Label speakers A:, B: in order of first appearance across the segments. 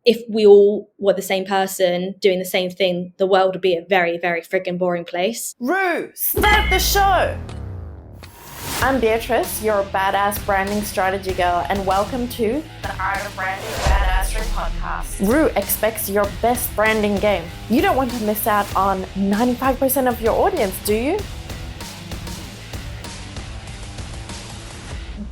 A: if we all were the same person doing the same thing, the world would be a very, very friggin' boring place.
B: Rue, start the show! I'm Beatrice, your badass branding strategy girl, and welcome to the Art of Branding Badassery podcast. Rue expects your best branding game. You don't want to miss out on 95% of your audience, do you?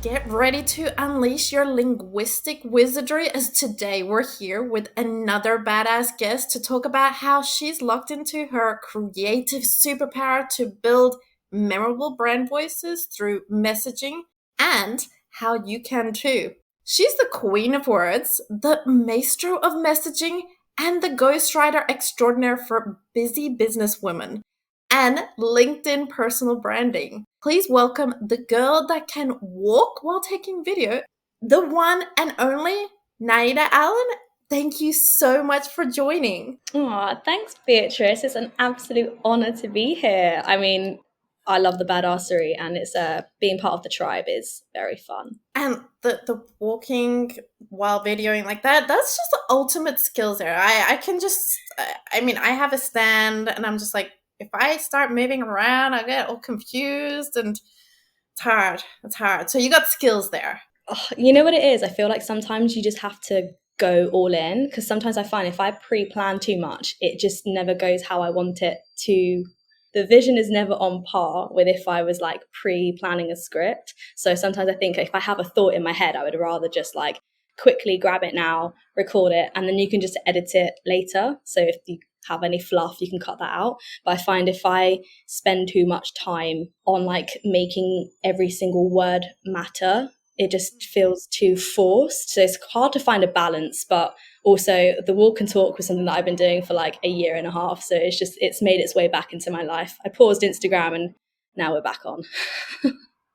B: Get ready to unleash your linguistic wizardry, as today we're here with another badass guest to talk about how she's locked into her creative superpower to build memorable brand voices through messaging, and how you can too. She's the queen of words, the maestro of messaging, and the ghostwriter extraordinaire for busy businesswomen and LinkedIn personal branding. Please welcome the girl that can walk while taking video, the one and only Naida Allen. Thank you so much for joining.
A: Aw, thanks, Beatrice. It's an absolute honor to be here. I mean, I love the badassery, and it's being part of the tribe is very fun.
B: And the walking while videoing like that, that's just the ultimate skills there. I can just, I mean, I have a stand and I'm just like, if I start moving around, I get all confused and it's hard. It's hard. So you got skills there.
A: Oh, you know what it is? I feel like sometimes you just have to go all in, because sometimes I find if I pre-plan too much, it just never goes how I want it to. The vision is never on par with if I was like pre-planning a script. So sometimes I think if I have a thought in my head, I would rather just like quickly grab it now, record it, and then you can just edit it later. So if you have any fluff, you can cut that out. But I find if I spend too much time on like making every single word matter, it just feels too forced. So it's hard to find a balance, but also the walk and talk was something that I've been doing for like a year and a half. So it's made its way back into my life. I paused Instagram and now we're back on.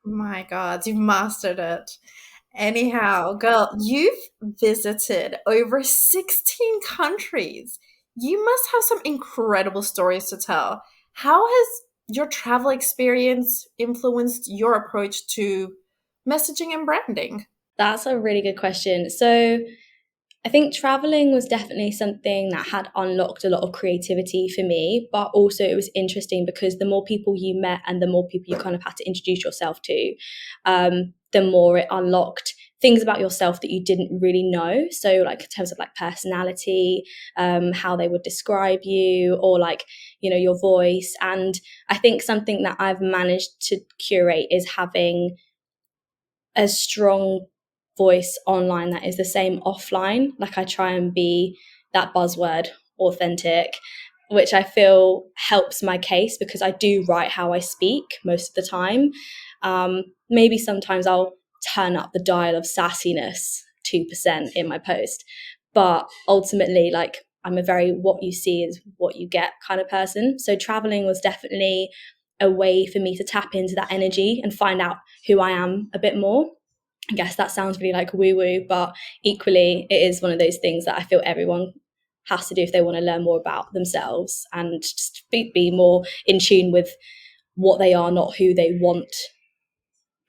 B: My God, you've mastered it. Anyhow, girl, you've visited over 16 countries. You must have some incredible stories to tell. How has your travel experience influenced your approach to messaging and branding?
A: That's a really good question. So I think traveling was definitely something that had unlocked a lot of creativity for me, but also it was interesting because the more people you met and the more people you kind of had to introduce yourself to, the more it unlocked things about yourself that you didn't really know. So like in terms of like personality, how they would describe you, or like, you know, your voice. And I think something that I've managed to curate is having a strong voice online that is the same offline. Like I try and be that buzzword authentic, which I feel helps my case because I do write how I speak most of the time. Maybe sometimes I'll turn up the dial of sassiness 2% in my post, but ultimately, like, I'm a very what you see is what you get kind of person. So traveling was definitely a way for me to tap into that energy and find out who I am a bit more. I guess that sounds really like woo-woo, but equally it is one of those things that I feel everyone has to do if they want to learn more about themselves and just be more in tune with what they are, not who they want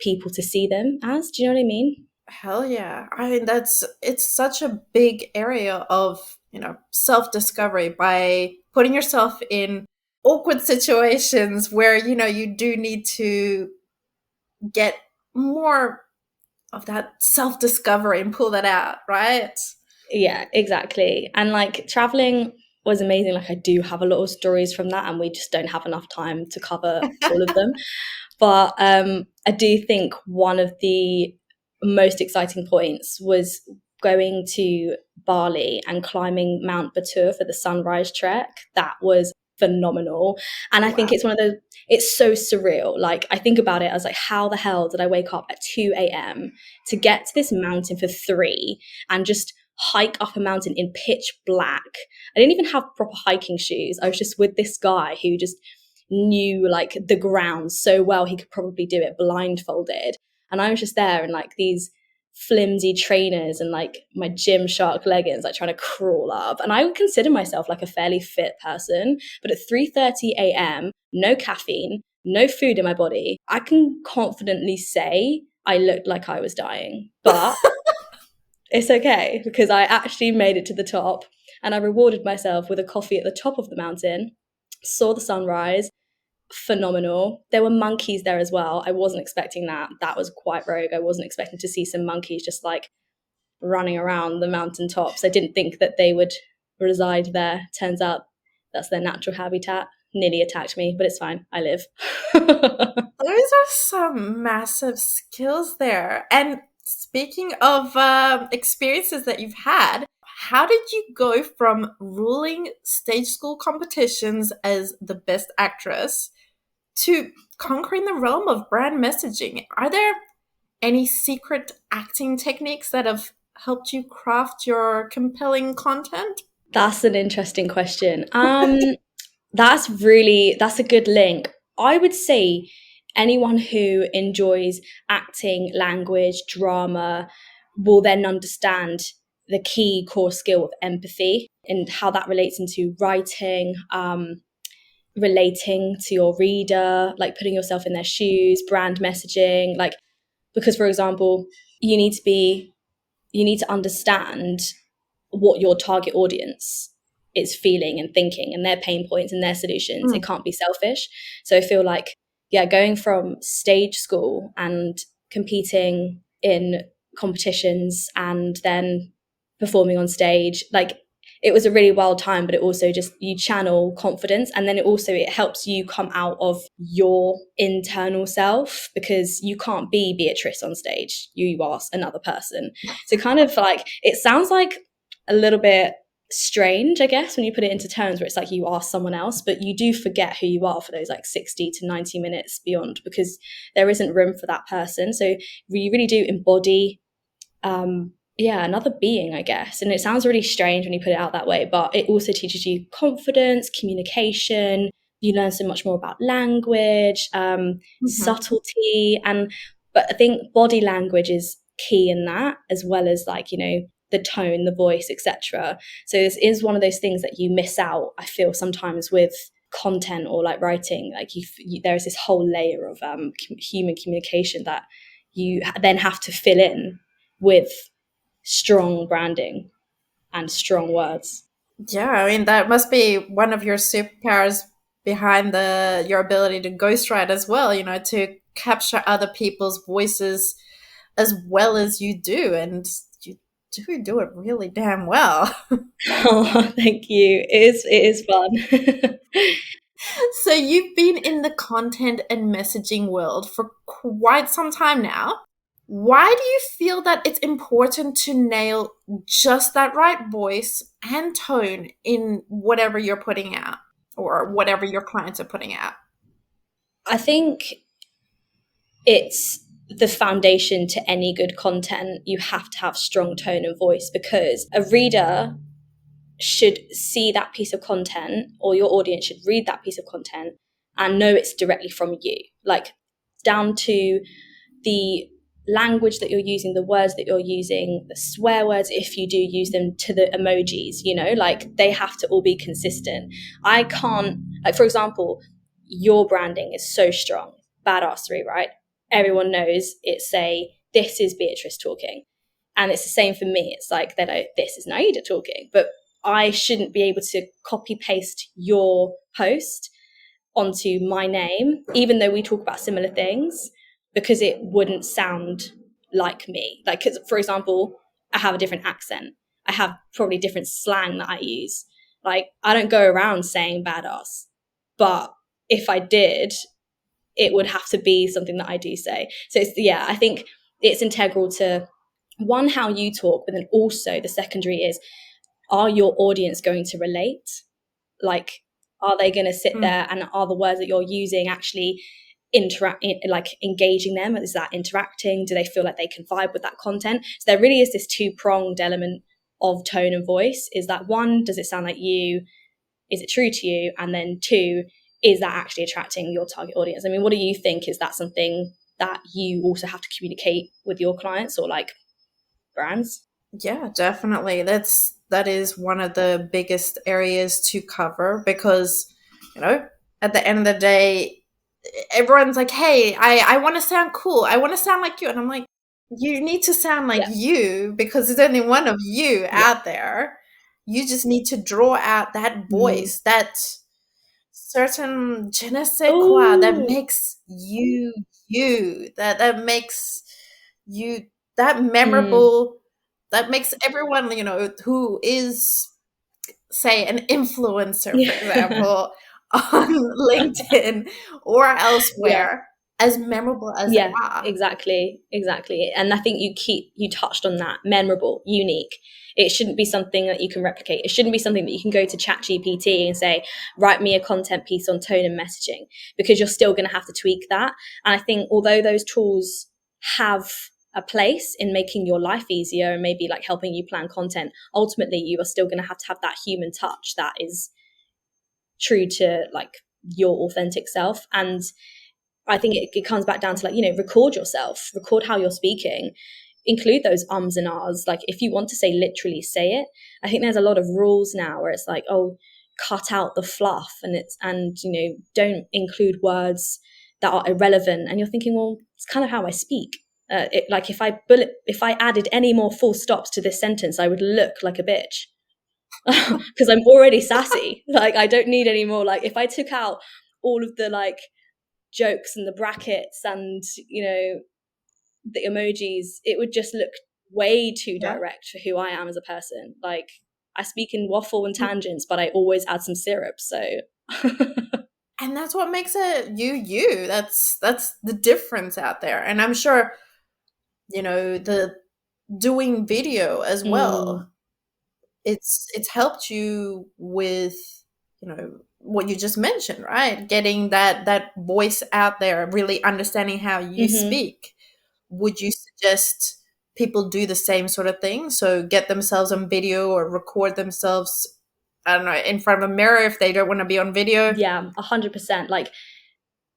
A: people to see them as. Do you know what I mean?
B: Hell yeah. I mean, it's such a big area of, you know, self-discovery by putting yourself in awkward situations where, you know, you do need to get more of that self-discovery and pull that out, right?
A: Yeah, exactly. And like traveling was amazing. Like I do have a lot of stories from that, and we just don't have enough time to cover all of them. But I do think one of the most exciting points was going to Bali and climbing Mount Batur for the sunrise trek. That was phenomenal. And I think it's one of those, it's so surreal. Like I think about it, I was like, how the hell did I wake up at 2 a.m. to get to this mountain for 3 and just hike up a mountain in pitch black? I didn't even have proper hiking shoes. I was just with this guy who just knew like the ground so well he could probably do it blindfolded, and I was just there in like these flimsy trainers and like my Gymshark leggings, like trying to crawl up. And I would consider myself like a fairly fit person, but at 3:30 a.m, no caffeine, no food in my body, I can confidently say I looked like I was dying. But It's okay because I actually made it to the top and I rewarded myself with a coffee at the top of the mountain, saw the sunrise, phenomenal. There were monkeys there as well. I wasn't expecting that. That was quite rogue. I wasn't expecting to see some monkeys just like running around the mountain tops. I didn't think that they would reside there. Turns out that's their natural habitat. Nearly attacked me, but it's fine. I live.
B: Those are some massive skills there. And speaking of experiences that you've had, how did you go from ruling stage school competitions as the best actress to conquering the realm of brand messaging? Are there any secret acting techniques that have helped you craft your compelling content?
A: That's an interesting question. That's a good link. I would say anyone who enjoys acting, language, drama will then understand the key core skill of empathy and how that relates into writing, relating to your reader, like putting yourself in their shoes, brand messaging, like because for example, you need to be you need to understand what your target audience is feeling and thinking and their pain points and their solutions. It
B: Mm.
A: can't be selfish. So I feel like, yeah, going from stage school and competing in competitions and then performing on stage, like it was a really wild time, but it also just you channel confidence and then it helps you come out of your internal self because you can't be Beatrice on stage. You are another person. So kind of like it sounds like a little bit strange, I guess, when you put it into terms where it's like you are someone else, but you do forget who you are for those like 60 to 90 minutes beyond because there isn't room for that person. So you really do embody another being, I guess. And it sounds really strange when you put it out that way, but it also teaches you confidence, communication. You learn so much more about language,
B: Mhm.
A: subtlety, but I think body language is key in that, as well as like, you know, the tone, the voice, etc. So this is one of those things that you miss out, I feel, sometimes with content or like writing. Like there's this whole layer of human communication that you then have to fill in with strong branding and strong words.
B: Yeah, I mean that must be one of your superpowers behind the your ability to ghostwrite as well, you know, to capture other people's voices as well as you do, and you do it really damn well.
A: Oh, thank you. It is fun.
B: So you've been in the content and messaging world for quite some time now. Why do you feel that it's important to nail just that right voice and tone in whatever you're putting out or whatever your clients are putting out?
A: I think it's the foundation to any good content. You have to have strong tone and voice because a reader should see that piece of content, or your audience should read that piece of content and know it's directly from you, like down to the language that you're using, the words that you're using, the swear words, if you do use them, to the emojis, you know, like they have to all be consistent. I can't, like, for example, your branding is so strong, badassery, right? Everyone knows it's this is Beatrice talking. And it's the same for me. It's like, this is Naida talking, but I shouldn't be able to copy paste your post onto my name, even though we talk about similar things, because it wouldn't sound like me. Like, 'cause, for example, I have a different accent. I have probably different slang that I use. Like, I don't go around saying badass, but if I did, it would have to be something that I do say. So I think it's integral to one, how you talk, but then also the secondary is, are your audience going to relate? Like, are they going to sit
B: Mm.
A: there and are the words that you're using actually like engaging them? Is that interacting? Do they feel like they can vibe with that content? So there really is this two-pronged element of tone and voice. Is that one, does it sound like you? Is it true to you? And then two, is that actually attracting your target audience? I mean, what do you think? Is that something that you also have to communicate with your clients or like brands?
B: Yeah, definitely. That is one of the biggest areas to cover because, you know, at the end of the day, everyone's like, "Hey, I want to sound cool. I want to sound like you," and I'm like, You need to sound like
A: Yeah.
B: you because there's only one of you
A: Yeah.
B: out there. You just need to draw out that
A: Mm.
B: voice, that certain je ne sais quoi that
A: Oh.
B: makes you you, that makes you that
A: Mm.
B: memorable, that makes everyone, who is, say, an influencer, for
A: Yeah.
B: example, on LinkedIn or
A: Yeah.
B: elsewhere, as memorable as they
A: Yeah,
B: are.
A: exactly. And I think you touched on that. Memorable, unique. It shouldn't be something that you can replicate. It shouldn't be something that you can go to ChatGPT and say, write me a content piece on tone and messaging, because you're still going to have to tweak that. And I think although those tools have a place in making your life easier and maybe like helping you plan content, ultimately you are still going to have that human touch that is true to like your authentic self. And I think it comes back down to like, record yourself, record how you're speaking, include those ums and ahs. Like if you want to say literally, say it. I think there's a lot of rules now where it's like, oh, cut out the fluff and don't include words that are irrelevant. And you're thinking, well, it's kind of how I speak. Like if I added any more full stops to this sentence, I would look like a bitch because I'm already sassy. Like I don't need any more. Like if I took out all of the like jokes and the brackets and the emojis, it would just look way too
B: Yeah.
A: direct for who I am as a person. Like I speak in waffle and tangents, but I always add some syrup. So
B: And that's what makes it you you. That's the difference out there. And I'm sure, the doing video as well,
A: mm,
B: it's helped you with, what you just mentioned, right? Getting that voice out there, really understanding how you
A: mm-hmm.
B: speak. Would you suggest people do the same sort of thing? So get themselves on video or record themselves, I don't know, in front of a mirror if they don't want to be on video.
A: Yeah, 100%. Like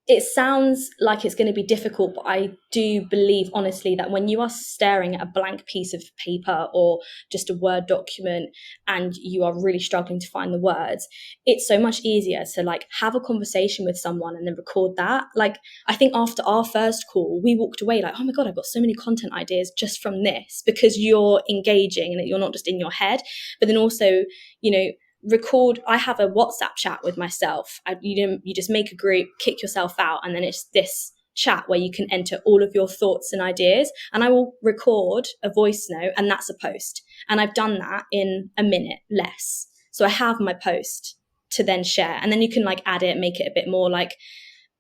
A: it sounds like it's going to be difficult, but I do believe honestly that when you are staring at a blank piece of paper or just a Word document and you are really struggling to find the words, it's so much easier to like have a conversation with someone and then record that. Like I think after our first call, we walked away like, oh my God, I've got so many content ideas just from this, because you're engaging and you're not just in your head. But then also, you know, record. I have a WhatsApp chat with myself. You just make a group, kick yourself out, and then it's this chat where you can enter all of your thoughts and ideas, and I will record a voice note, and that's a post. And I've done that in a minute less, so I have my post to then share, and then you can like add it, make it a bit more like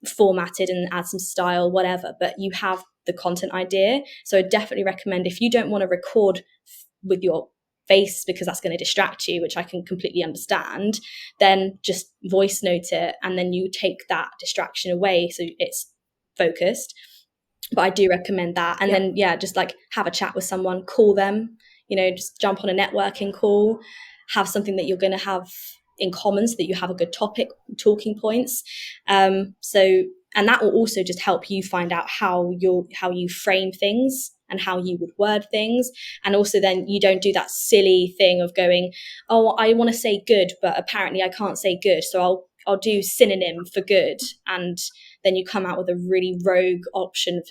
A: formatted and add some style, whatever, but you have the content idea. So I definitely recommend, if you don't want to record with your face because that's going to distract you, which I can completely understand, then just voice note it and then you take that distraction away so it's focused. But I do recommend that. And
B: Yeah.
A: then just like have a chat with someone, call them, just jump on a networking call, have something that you're going to have in common so that you have a good topic, talking points. So and that will also just help you find out how you frame things and how you would word things. And also then you don't do that silly thing of going, oh, I want to say good, but apparently I can't say good, so I'll do synonym for good, and then you come out with a really rogue option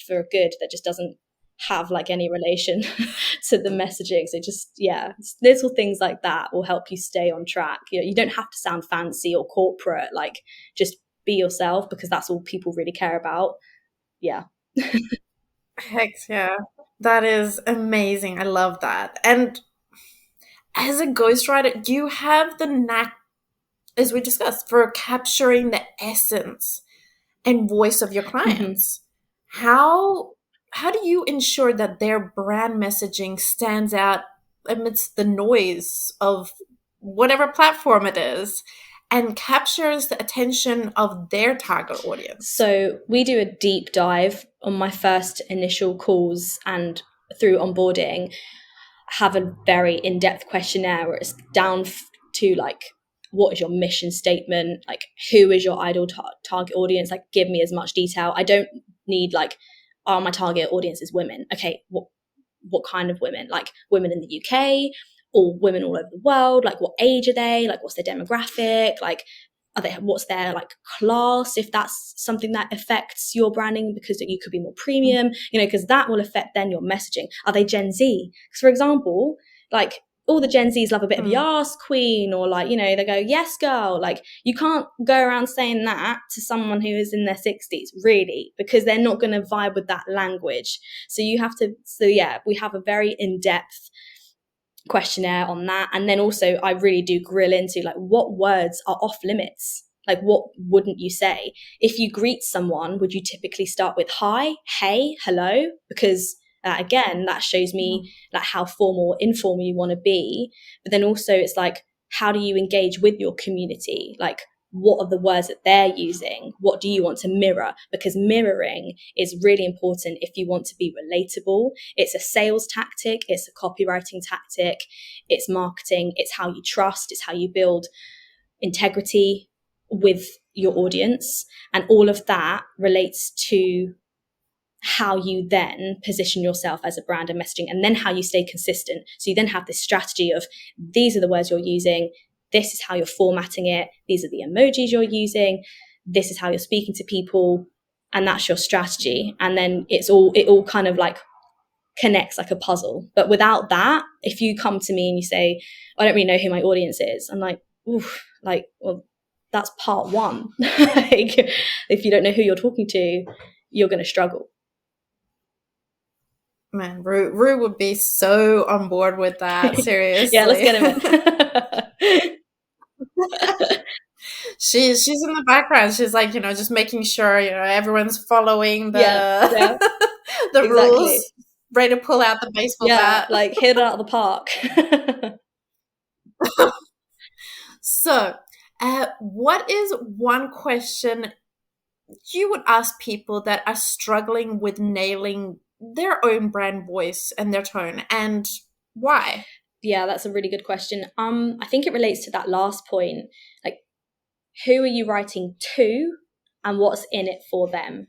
A: for good that just doesn't have like any relation to the messaging. So just little things like that will help you stay on track. You don't have to sound fancy or corporate. Like just be yourself, because that's all people really care about. Yeah.
B: Heck yeah. That is amazing. I love that. And as a ghostwriter, you have the knack, as we discussed, for capturing the essence and voice of your
A: Mm-hmm.
B: clients. How how do you ensure that their brand messaging stands out amidst the noise of whatever platform it is and captures the attention of their target audience?
A: So we do a deep dive on my first initial calls and through onboarding, have a very in-depth questionnaire where it's down to like, what is your mission statement? Like, who is your ideal target audience? Like, give me as much detail. I don't need like, oh, my target audience is women. Okay, what kind of women? Like women in the UK or women all over the world? Like, what age are they? Like, what's their demographic? Like, what's their like class, if that's something that affects your branding, because you could be more premium, because that will affect then your messaging. Are they Gen Z? Because for example, like all the Gen Zs love a bit of Yas Queen, or like, they go, yes girl. Like you can't go around saying that to someone who is in their 60s, really, because they're not going to vibe with that language. So we have a very in-depth questionnaire on that. And then also I really do grill into like what words are off limits. Like what wouldn't you say? If you greet someone, would you typically start with hi, hey, hello? Because again, that shows me like how formal or informal you want to be. But then also it's like, how do you engage with your community? Like what are the words that they're using? What do you want to mirror? Because mirroring is really important if you want to be relatable. It's a sales tactic. It's a copywriting tactic. It's marketing. It's how you trust. It's how you build integrity with your audience. And all of that relates to how you then position yourself as a brand and messaging, and then how you stay consistent. So you then have this strategy of these are the words you're using, this is how you're formatting it, these are the emojis you're using, this is how you're speaking to people, and that's your strategy. And then it all kind of like connects like a puzzle. But without that, if you come to me and you say, I don't really know who my audience is, I'm like, oof, like, well, that's part one. Like, if you don't know who you're talking to, you're going to struggle.
B: Man, Rue would be so on board with that. Seriously.
A: Yeah, let's get him in.
B: She's in the background. She's like, just making sure, everyone's following the the
A: exactly.
B: rules. Ready to pull out the baseball bat.
A: Like hit it out of the park.
B: So, what is one question you would ask people that are struggling with nailing their own brand voice and their tone, and why?
A: Yeah, that's a really good question. I think it relates to that last point. Like, who are you writing to and what's in it for them?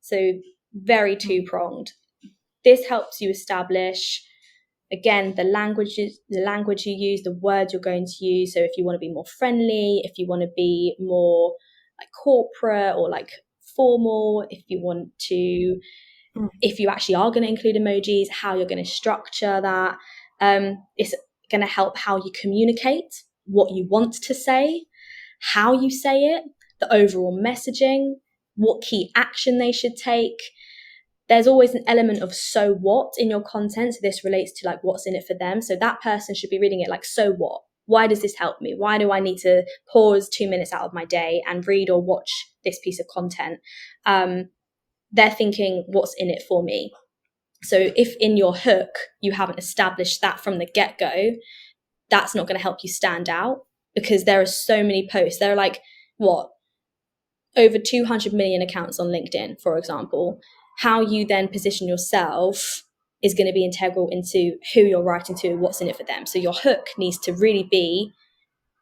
A: So very two-pronged. This helps you establish, again, the language you use, the words you're going to use. So if you want to be more friendly, if you want to be more like corporate or like formal, if you actually are going to include emojis, how you're going to structure that. It's going to help how you communicate, what you want to say, how you say it, the overall messaging, what key action they should take. There's always an element of so what in your content. So this relates to like what's in it for them. So that person should be reading it like, so what? Why does this help me? Why do I need to pause 2 minutes out of my day and read or watch this piece of content? They're thinking, what's in it for me? So if in your hook, you haven't established that from the get-go, that's not going to help you stand out, because there are so many posts. There are like, over 200 million accounts on LinkedIn, for example. How you then position yourself is going to be integral into who you're writing to and what's in it for them. So your hook needs to really be,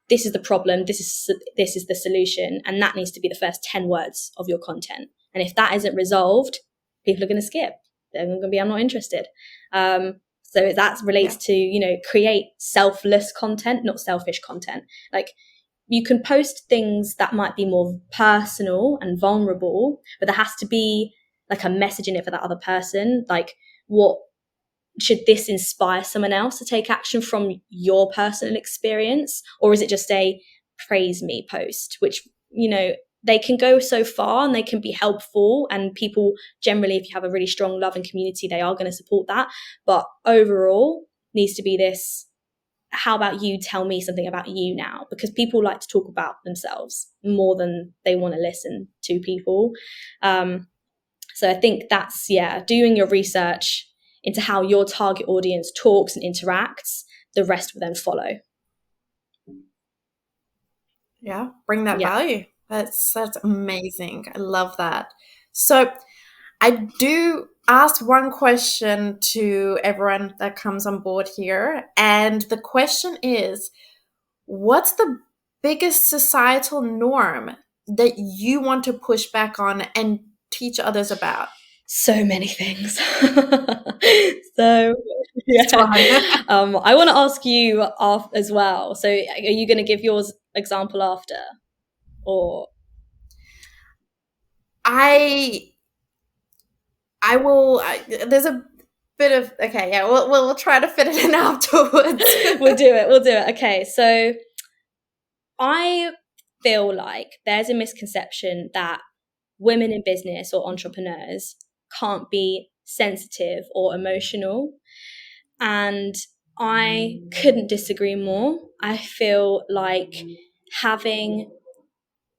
A: this is the problem, this is the solution, and that needs to be the first 10 words of your content. And if that isn't resolved, people are going to skip. They're going to be, I'm not interested. So that relates to, create selfless content, not selfish content. Like, you can post things that might be more personal and vulnerable, but there has to be like a message in it for that other person. Like, what should this inspire someone else to take action from your personal experience? Or is it just a praise me post, which, they can go so far and they can be helpful, and people generally, if you have a really strong loving community, they are going to support that. But overall needs to be this, how about you tell me something about you now? Because people like to talk about themselves more than they want to listen to people. So I think that's, doing your research into how your target audience talks and interacts. The rest will then follow.
B: Yeah, bring that value. That's amazing. I love that. So I do ask one question to everyone that comes on board here. And the question is, what's the biggest societal norm that you want to push back on and teach others about?
A: So many things. So, I want to ask you as well. So are you going to give yours example after? Or
B: I there's a bit of, okay, yeah, we'll try to fit it in afterwards.
A: we'll do it. Okay, so I feel like there's a misconception that women in business or entrepreneurs can't be sensitive or emotional. And I couldn't disagree more. I feel like having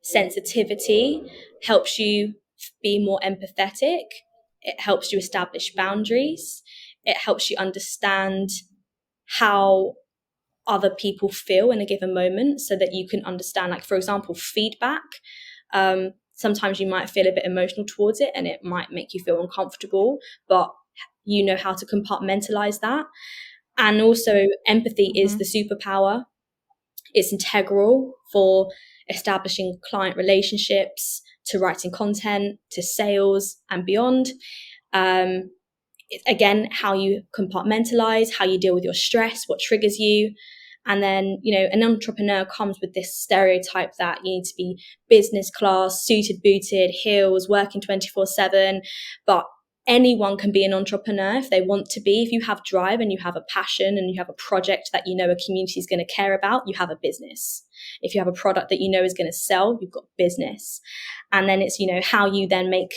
A: sensitivity helps you be more empathetic. It helps you establish boundaries. It helps you understand how other people feel in a given moment so that you can understand, like, for example, feedback. Sometimes you might feel a bit emotional towards it and it might make you feel uncomfortable, but you know how to compartmentalize that. And also, empathy is the superpower. It's integral for establishing client relationships, to writing content, to sales, and beyond. Um, Again, how you compartmentalize, how you deal with your stress, what triggers you. And then, an entrepreneur comes with this stereotype that you need to be business class, suited, booted, heels, working 24/7. But anyone can be an entrepreneur if they want to be. If you have drive and you have a passion and you have a project that you know a community is going to care about, you have a business. If you have a product that you know is going to sell, you've got business. And then it's, how you then make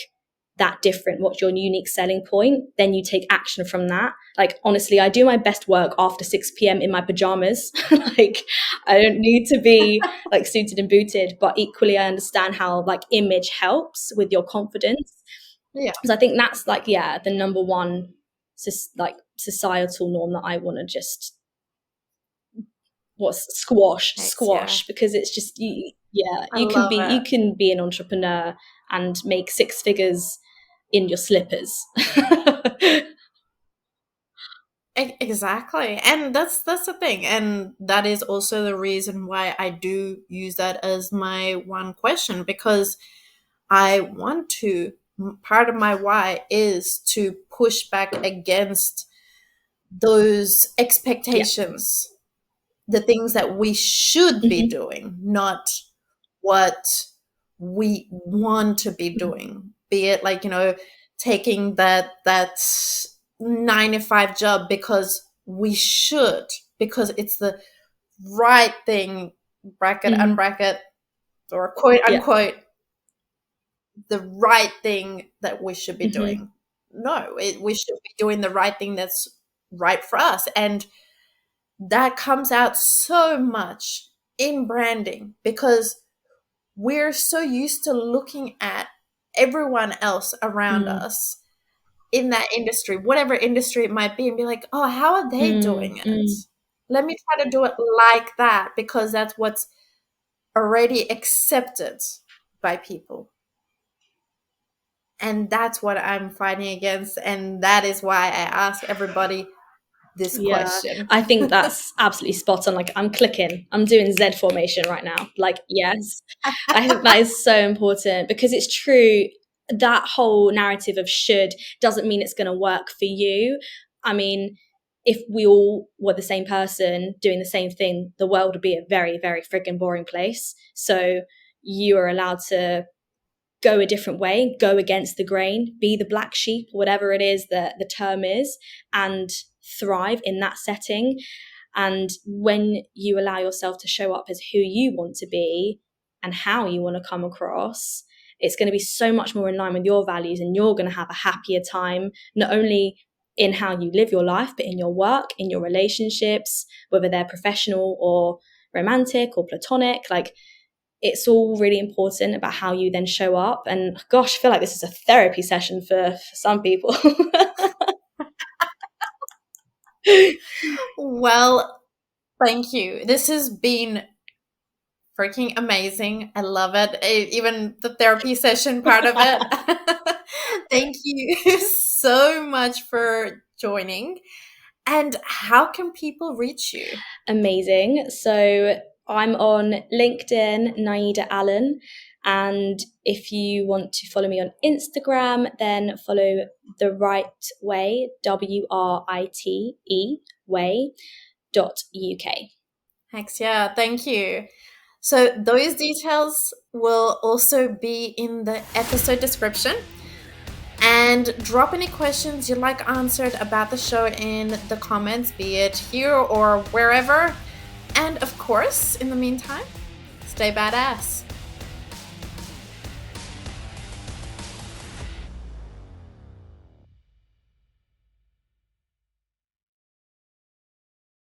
A: that different, what's your unique selling point, then you take action from that. Like, honestly, I do my best work after 6 p.m. in my pajamas. Like, I don't need to be like suited and booted, but equally I understand how like image helps with your confidence.
B: Yeah.
A: So I think that's like, yeah, the number one like societal norm that I want to just squash,
B: Yeah.
A: because it's just, you
B: I love it.
A: can be an entrepreneur and make six figures in your slippers.
B: Exactly. And that's the thing. And that is also the reason why I do use that as my one question, because I want to, part of my why is to push back against those
A: Yeah.
B: expectations, the things that we should be
A: Mm-hmm.
B: doing, not what we want to be doing. Be it like, taking that 9 to 5 job because we should, because it's the right thing, bracket,
A: Mm-hmm.
B: unbracket, or quote
A: Yeah.
B: unquote, the right thing that we should be
A: Mm-hmm.
B: doing. No, we should be doing the right thing that's right for us. And that comes out so much in branding because we're so used to looking at everyone else around us in that industry, whatever industry it might be, and be like, oh, how are they doing it?
A: Mm-hmm.
B: Let me try to do it like that because that's what's already accepted by people. And that's what I'm fighting against. And that is why I ask everybody this
A: Yeah,
B: question.
A: I think that's absolutely spot on. Like, I'm clicking, I'm doing Z formation right now. Like, yes, I think that is so important because it's true. That whole narrative of should doesn't mean it's going to work for you. I mean, if we all were the same person doing the same thing, the world would be a very, very friggin' boring place. So you are allowed to go a different way, go against the grain, be the black sheep, whatever it is that the term is, and thrive in that setting. And when you allow yourself to show up as who you want to be and how you want to come across, it's going to be so much more in line with your values, and you're going to have a happier time, not only in how you live your life, but in your work, in your relationships, whether they're professional or romantic or platonic. Like, it's all really important about how you then show up. And gosh, I feel like this is a therapy session for some people.
B: Well, thank you. This has been freaking amazing. I love it. Even the therapy session part of it. Thank you so much for joining. And how can people reach you?
A: Amazing. So I'm on LinkedIn, Naida Allen. And if you want to follow me on Instagram, then follow The Right Way, WRITE way.uk.
B: Thanks. Yeah, thank you. So those details will also be in the episode description. And drop any questions you'd like answered about the show in the comments, be it here or wherever. And of course, in the meantime, stay badass.